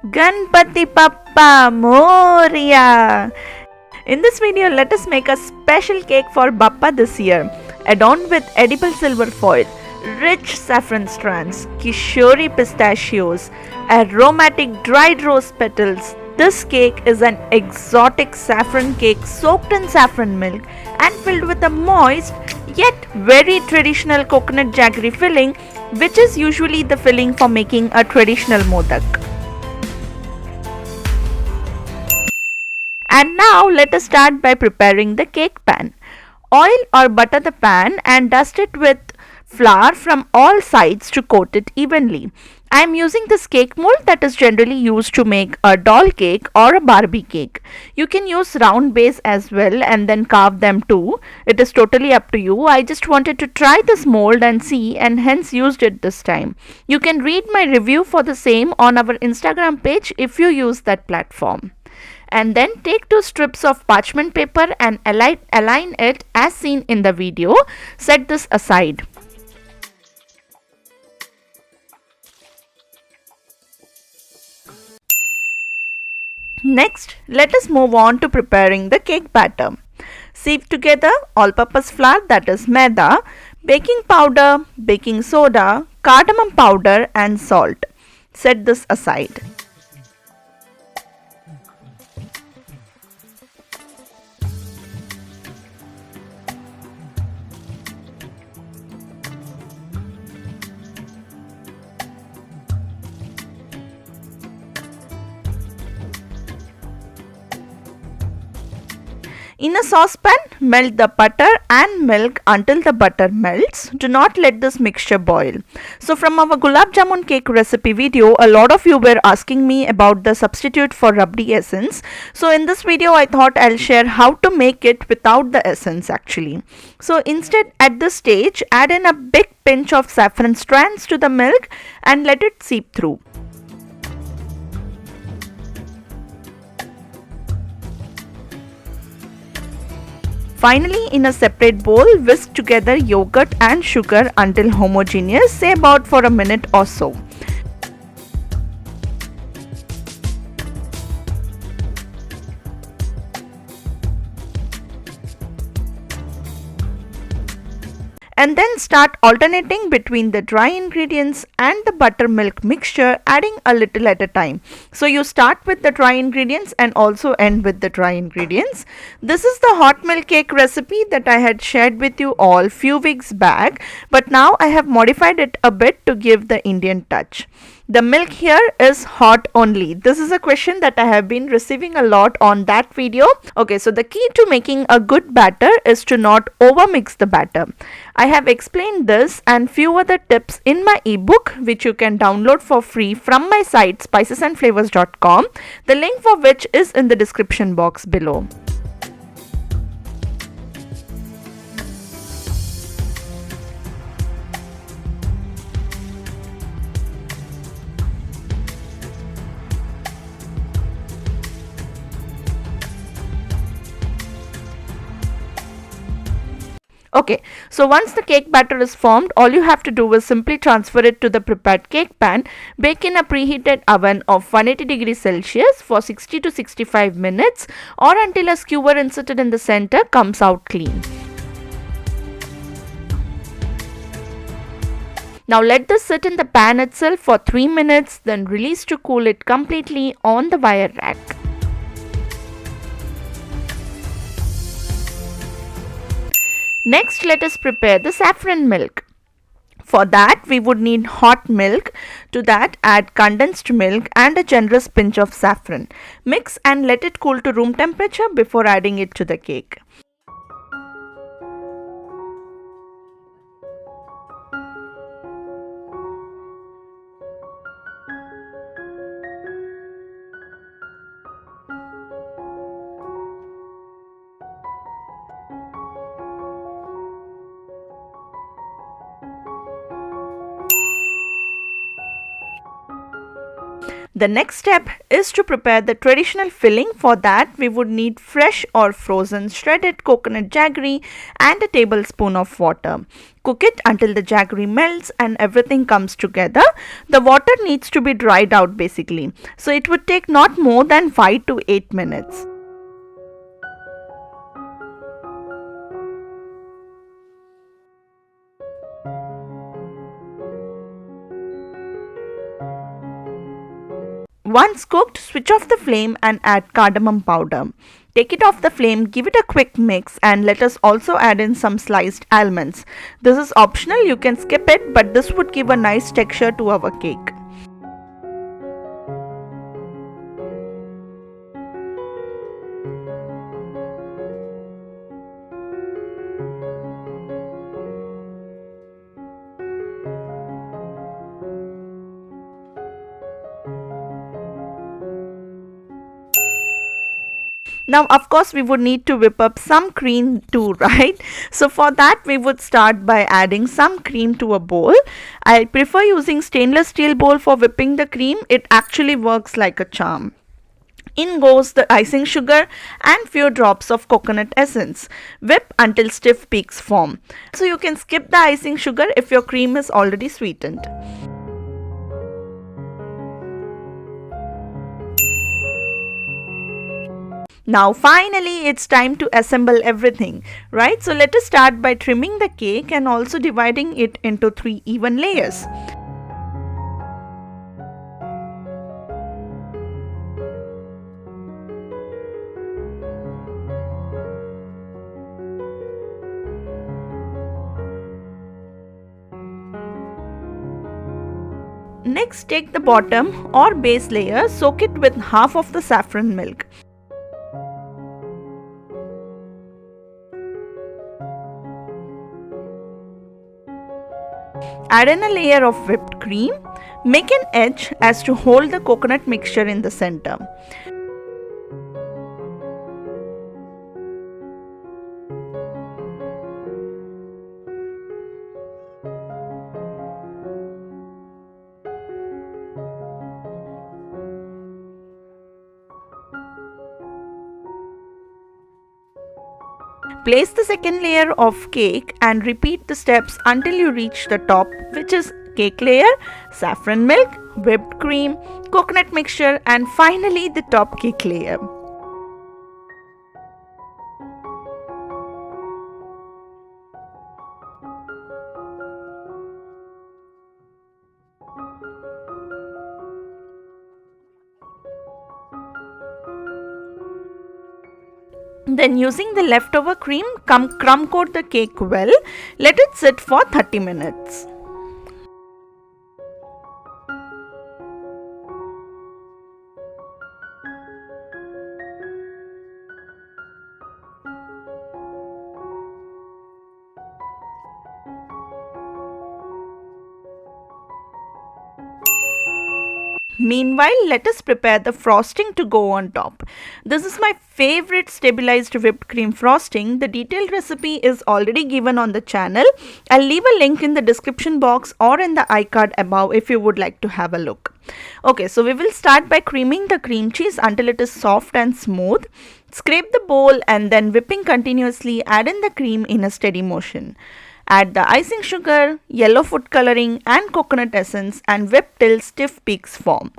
Ganpati Bappa Moria! In this video, let us make a special cake for Bappa this year, adorned with edible silver foil, rich saffron strands, kishori pistachios, aromatic dried rose petals. This cake is an exotic saffron cake soaked in saffron milk and filled with a moist yet very traditional coconut jaggery filling, which is usually the filling for making a traditional modak. And now let us start by preparing the cake pan. Oil or butter the pan and dust it with flour from all sides to coat it evenly. I am using this cake mold that is generally used to make a doll cake or a Barbie cake. You can use round base as well and then carve them too. It is totally up to you. I just wanted to try this mold and see, and hence used it this time. You can read my review for the same on our Instagram page if you use that platform. And then take two strips of parchment paper and align it as seen in the video. Set this aside. Next, let us move on to preparing the cake batter. Sieve together all-purpose flour, that is maida, baking powder, baking soda, cardamom powder and salt. Set this aside. In a saucepan, melt the butter and milk until the butter melts. Do not let this mixture boil. So from our gulab jamun cake recipe video, a lot of you were asking me about the substitute for rabdi essence. So in this video, I thought I'll share how to make it without the essence actually. So instead, at this stage, add in a big pinch of saffron strands to the milk and let it seep through. Finally, in a separate bowl, whisk together yogurt and sugar until homogeneous, say about for a minute or so. And then start alternating between the dry ingredients and the buttermilk mixture, adding a little at a time. So you start with the dry ingredients and also end with the dry ingredients. This is the hot milk cake recipe that I had shared with you all few weeks back, but now I have modified it a bit to give the Indian touch. The milk here is hot only. This is a question that I have been receiving a lot on that video. Okay, so the key to making a good batter is to not overmix the batter. I have explained this and few other tips in my ebook, which you can download for free from my site spicesandflavors.com, the link for which is in the description box below. Okay, so once the cake batter is formed, all you have to do is simply transfer it to the prepared cake pan, bake in a preheated oven of 180 degrees Celsius for 60 to 65 minutes or until a skewer inserted in the center comes out clean. Now let this sit in the pan itself for 3 minutes, then release to cool it completely on the wire rack. Next, let us prepare the saffron milk. For that, we would need hot milk. To that, add condensed milk and a generous pinch of saffron. Mix and let it cool to room temperature before adding it to the cake. The next step is to prepare the traditional filling. For that, we would need fresh or frozen shredded coconut jaggery and a tablespoon of water. Cook it until the jaggery melts and everything comes together. The water needs to be dried out basically. So it would take not more than 5 to 8 minutes. Once cooked, switch off the flame and add cardamom powder. Take it off the flame, give it a quick mix, and let us also add in some sliced almonds. This is optional, you can skip it, but this would give a nice texture to our cake. Now, of course, we would need to whip up some cream too, right? So for that, we would start by adding some cream to a bowl. I prefer using stainless steel bowl for whipping the cream. It actually works like a charm. In goes the icing sugar and few drops of coconut essence. Whip until stiff peaks form. So you can skip the icing sugar if your cream is already sweetened. Now finally it's time to assemble everything, right? So let us start by trimming the cake and also dividing it into 3 even layers. Next, take the bottom or base layer, soak it with half of the saffron milk. Add in a layer of whipped cream. Make an edge as to hold the coconut mixture in the center. Place the second layer of cake and repeat the steps until you reach the top, which is cake layer, saffron milk, whipped cream, coconut mixture, and finally the top cake layer. Then using the leftover cream, crumb coat the cake well. Let it sit for 30 minutes. Meanwhile, let us prepare the frosting to go on top. This is my favorite stabilized whipped cream frosting. The detailed recipe is already given on the channel. I'll leave a link in the description box or in the iCard above if you would like to have a look. Okay, so we will start by creaming the cream cheese until it is soft and smooth. Scrape the bowl and then whipping continuously, add in the cream in a steady motion. Add the icing sugar, yellow food coloring and coconut essence and whip till stiff peaks form.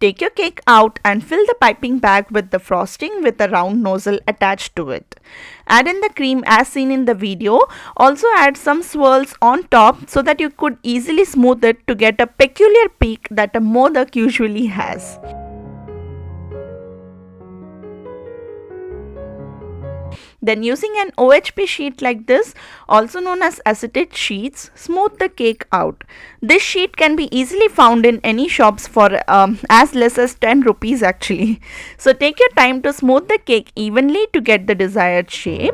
Take your cake out and fill the piping bag with the frosting with a round nozzle attached to it. Add in the cream as seen in the video. Also add some swirls on top so that you could easily smooth it to get a peculiar peak that a modak usually has. Then using an OHP sheet like this, also known as acetate sheets, smooth the cake out. This sheet can be easily found in any shops for as less as 10 rupees actually. So take your time to smooth the cake evenly to get the desired shape.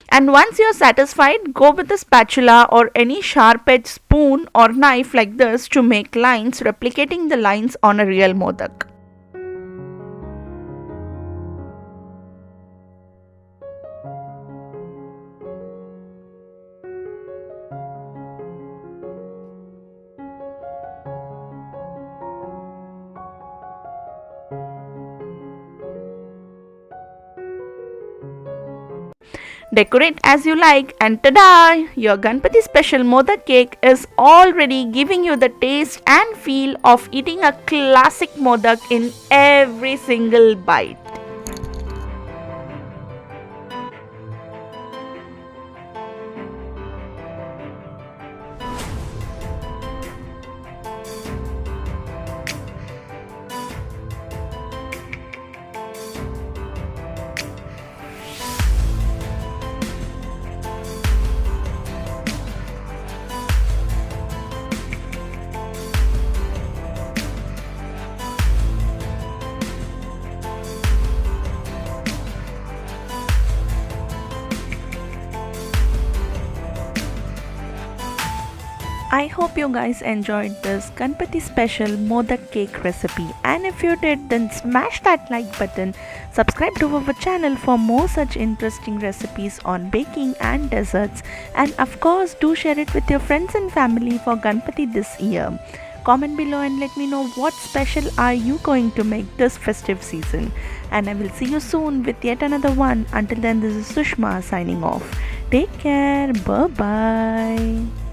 And once you're satisfied, go with a spatula or any sharp-edged spoon or knife like this to make lines, replicating the lines on a real modak. Decorate as you like and tada! Your Ganpati special modak cake is already giving you the taste and feel of eating a classic modak in every single bite. I hope you guys enjoyed this Ganpati special modak cake recipe, and if you did, then smash that like button, subscribe to our channel for more such interesting recipes on baking and desserts, and of course do share it with your friends and family for Ganpati this year. Comment below and let me know what special are you going to make this festive season, and I will see you soon with yet another one. Until then, this is Sushma signing off. Take care. Bye bye.